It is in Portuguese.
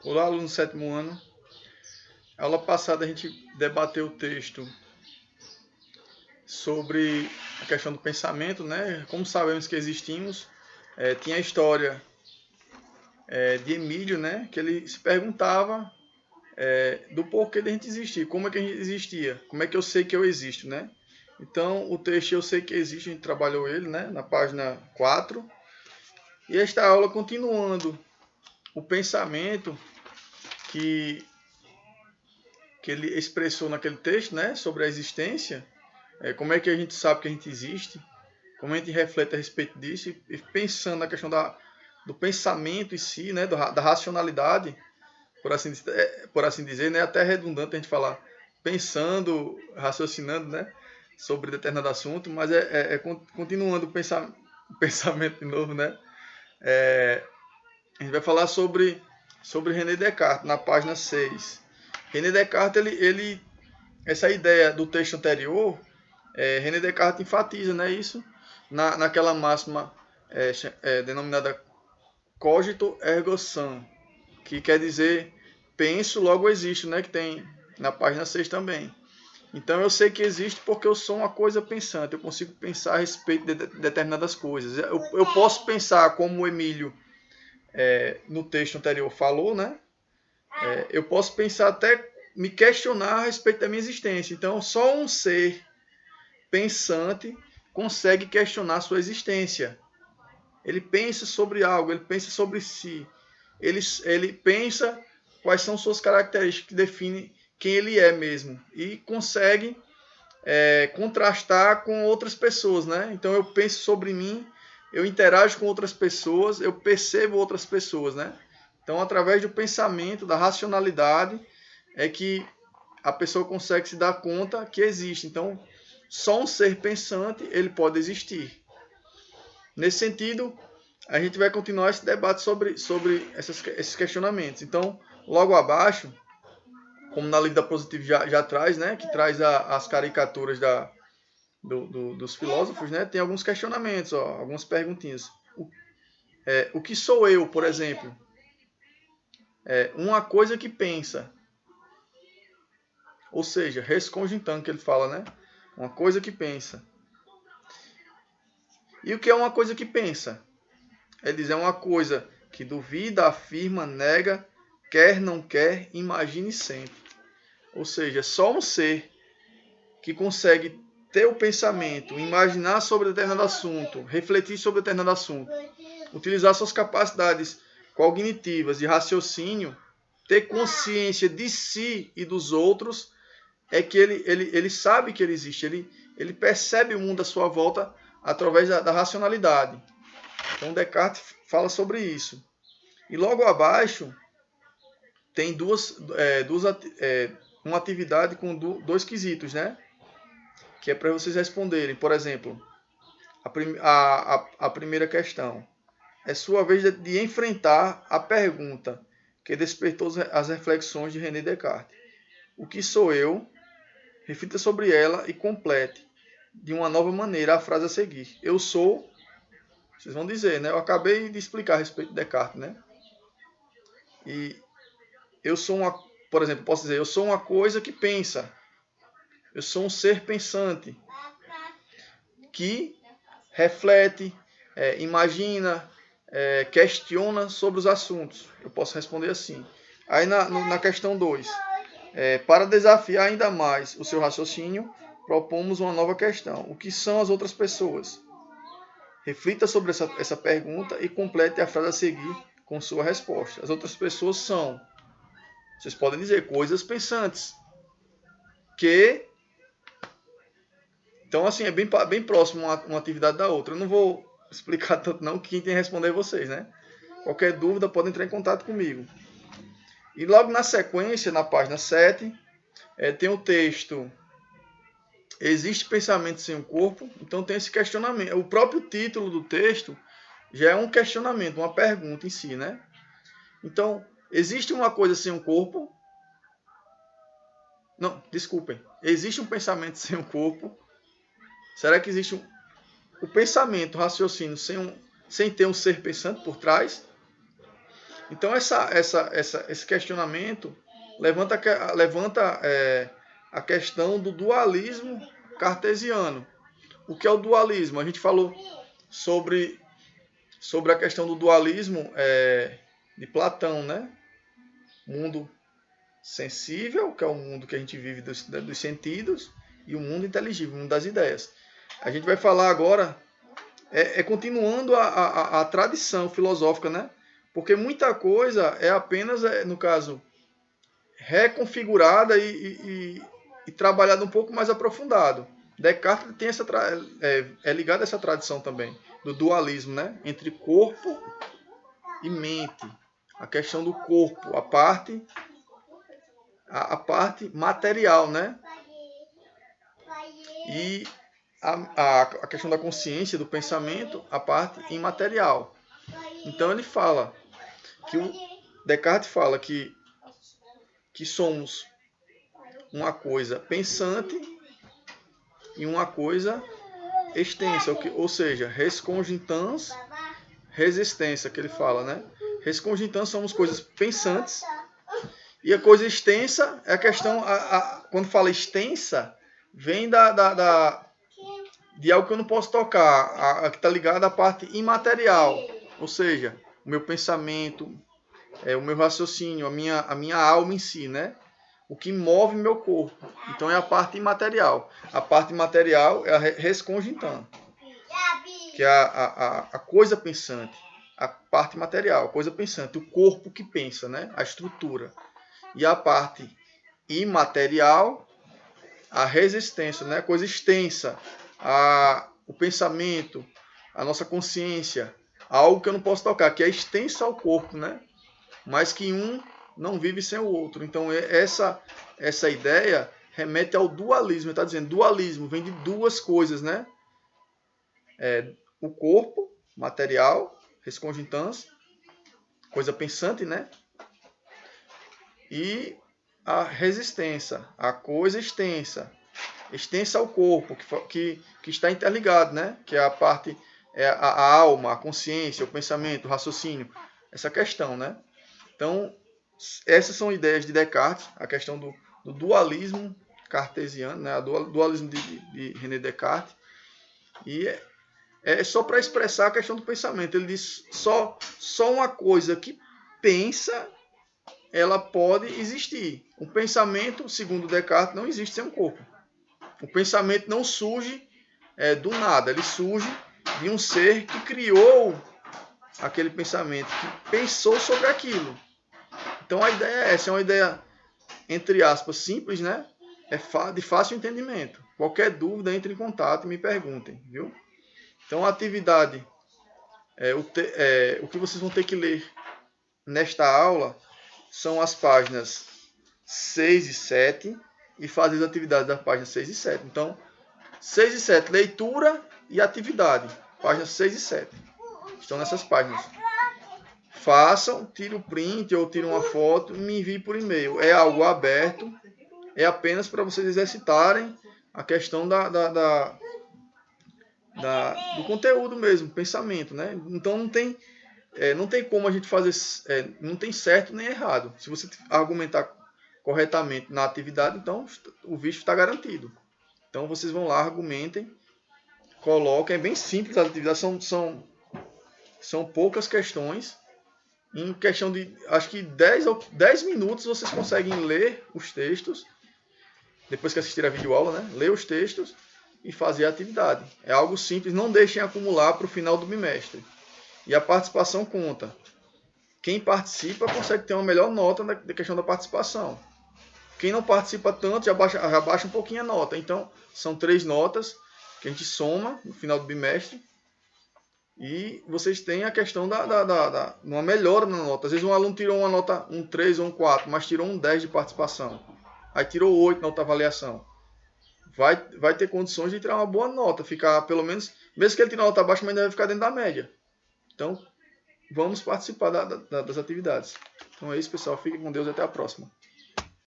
Olá, aluno do sétimo ano. Aula passada a gente debateu o texto sobre a questão do pensamento, né? Como sabemos que existimos, tinha a história de Emílio, né? Que ele se perguntava do porquê de a gente existir, como é que a gente existia, como é que eu sei que eu existo, né? Então, o texto Eu Sei Que Existe, a gente trabalhou ele, né? Na página 4. E esta aula continuando o pensamento que ele expressou naquele texto, né, sobre a existência, como é que a gente sabe que a gente existe, como a gente reflete a respeito disso, e pensando na questão do pensamento em si, né, da racionalidade, por assim dizer, né, até redundante a gente falar pensando, raciocinando, né, sobre determinado assunto, mas continuando o pensamento de novo, né, a gente vai falar sobre René Descartes, na página 6. René Descartes, essa ideia do texto anterior, René Descartes enfatiza, né, isso naquela máxima denominada cogito ergo sum, que quer dizer penso, logo existo, né, que tem na página 6 também. Então eu sei que existe porque eu sou uma coisa pensante, eu consigo pensar a respeito de determinadas coisas. Eu posso pensar como o Emílio, no texto anterior, falou, né? Eu posso pensar até me questionar a respeito da minha existência. Então, só um ser pensante consegue questionar sua existência. Ele pensa sobre algo, ele pensa sobre si. Ele pensa quais são suas características que definem quem ele é mesmo. E consegue contrastar com outras pessoas, né? Então eu penso sobre mim, eu interajo com outras pessoas, eu percebo outras pessoas, né? Então, através do pensamento, da racionalidade, é que a pessoa consegue se dar conta que existe. Então, só um ser pensante ele pode existir. Nesse sentido, a gente vai continuar esse debate sobre esses questionamentos. Então, logo abaixo, como na Lida Positiva já traz, né, que traz as caricaturas dos filósofos, né, tem alguns questionamentos, algumas perguntinhas. O que sou eu, por exemplo? Uma coisa que pensa. Ou seja, rescogitando que ele fala, né? Uma coisa que pensa. E o que é uma coisa que pensa? Ele diz, é uma coisa que duvida, afirma, nega, quer, não quer, imagina e sente. Ou seja, só um ser que consegue ter o pensamento, imaginar sobre determinado assunto, refletir sobre determinado assunto, utilizar suas capacidades cognitivas de raciocínio, ter consciência de si e dos outros, é que ele sabe que ele existe, ele percebe o mundo à sua volta através da racionalidade. Então Descartes fala sobre isso. E logo abaixo tem uma atividade com dois quesitos, né? Que é para vocês responderem. Por exemplo, a primeira questão. É sua vez de enfrentar a pergunta que despertou as reflexões de René Descartes. O que sou eu? Reflita sobre ela e complete de uma nova maneira a frase a seguir. Eu sou, vocês vão dizer, né? Eu acabei de explicar a respeito de Descartes, né? E eu sou por exemplo, posso dizer, eu sou uma coisa que pensa. Eu sou um ser pensante que reflete, imagina, questiona sobre os assuntos. Eu posso responder assim. Aí na questão 2, para desafiar ainda mais o seu raciocínio, propomos uma nova questão. O que são as outras pessoas? Reflita sobre essa pergunta e complete a frase a seguir com sua resposta. As outras pessoas são, vocês podem dizer, coisas pensantes. Então, assim, é bem próximo uma atividade da outra. Eu não vou explicar tanto não, que quem tem que responder é vocês, né? Qualquer dúvida, pode entrar em contato comigo. E logo na sequência, na página 7, tem o texto Existe pensamento sem o corpo? Então tem esse questionamento. O próprio título do texto já é um questionamento, uma pergunta em si, né? Então, existe uma coisa sem um corpo? Não, desculpem. Existe um pensamento sem um corpo? Será que existe o pensamento, o raciocínio sem ter um ser pensante por trás? Então, esse questionamento levanta a questão do dualismo cartesiano. O que é o dualismo? A gente falou sobre a questão do dualismo de Platão, né? Mundo sensível, que é o mundo que a gente vive dos sentidos, e o mundo inteligível, o mundo das ideias. A gente vai falar agora, continuando a tradição filosófica, né? Porque muita coisa é apenas, no caso, reconfigurada e trabalhada um pouco mais aprofundado. Descartes tem é ligado a essa tradição também, do dualismo, né? Entre corpo e mente. A questão do corpo, a parte material, né? E a questão da consciência, do pensamento, a parte imaterial. Então ele fala que Descartes fala que somos uma coisa pensante e uma coisa extensa, ou seja, res cogitans, resistência, que ele fala, né? Res cogitans somos coisas pensantes e a coisa extensa é a questão, quando fala extensa, vem de algo que eu não posso tocar, que está ligado à parte imaterial, ou seja, o meu pensamento, o meu raciocínio, a minha alma em si, né? O que move meu corpo. Então é a parte imaterial. A parte material é a res cogitans, que é a coisa pensante, a parte material, a coisa pensante, o corpo que pensa, né? A estrutura. E a parte imaterial, a resistência, né? A coisa extensa, o pensamento, a nossa consciência, algo que eu não posso tocar, que é extensa ao corpo, né? Mas que um não vive sem o outro. Então essa ideia remete ao dualismo. Ele está dizendo, dualismo vem de duas coisas, né? O corpo material, res cogitans, coisa pensante, né? E a resistência, a coisa extensa ao corpo, que está interligado, né? Que é a parte, a alma, a consciência, o pensamento, o raciocínio, essa questão, né? Então, essas são ideias de Descartes, a questão do dualismo cartesiano, né? O dualismo de René Descartes, e é só para expressar a questão do pensamento. Ele diz, só uma coisa que pensa, ela pode existir. O pensamento, segundo Descartes, não existe sem um corpo. O pensamento não surge do nada, ele surge de um ser que criou aquele pensamento, que pensou sobre aquilo. Então a ideia é essa, é uma ideia, entre aspas, simples, né? De fácil entendimento. Qualquer dúvida, entre em contato e me perguntem, viu? Então a atividade, o que vocês vão ter que ler nesta aula são as páginas 6 e 7 e fazer as atividades das páginas 6 e 7. Então, 6 e 7, leitura e atividade. Páginas 6 e 7. Estão nessas páginas. Façam, tire o print ou tire uma foto e me envie por e-mail. É algo aberto, é apenas para vocês exercitarem a questão do conteúdo mesmo, pensamento, né? Então não tem como a gente fazer, não tem certo nem errado. Se você argumentar corretamente na atividade, então o visto está garantido. Então vocês vão lá, argumentem, coloquem, é bem simples as atividades, são poucas questões. Em questão de, acho que 10 minutos vocês conseguem ler os textos, depois que assistir a videoaula, né? Ler os textos e fazer a atividade. É algo simples, não deixem acumular para o final do bimestre. E a participação conta. Quem participa consegue ter uma melhor nota na questão da participação. Quem não participa tanto já baixa um pouquinho a nota. Então, são 3 notas que a gente soma no final do bimestre. E vocês têm a questão uma melhora na nota. Às vezes um aluno tirou uma nota, um 3 ou um 4, mas tirou um 10 de participação. Aí tirou 8 na outra avaliação. Vai ter condições de tirar uma boa nota. Ficar pelo menos, mesmo que ele tire uma nota baixa, mas ainda vai ficar dentro da média. Então, vamos participar das atividades. Então é isso, pessoal. Fiquem com Deus e até a próxima.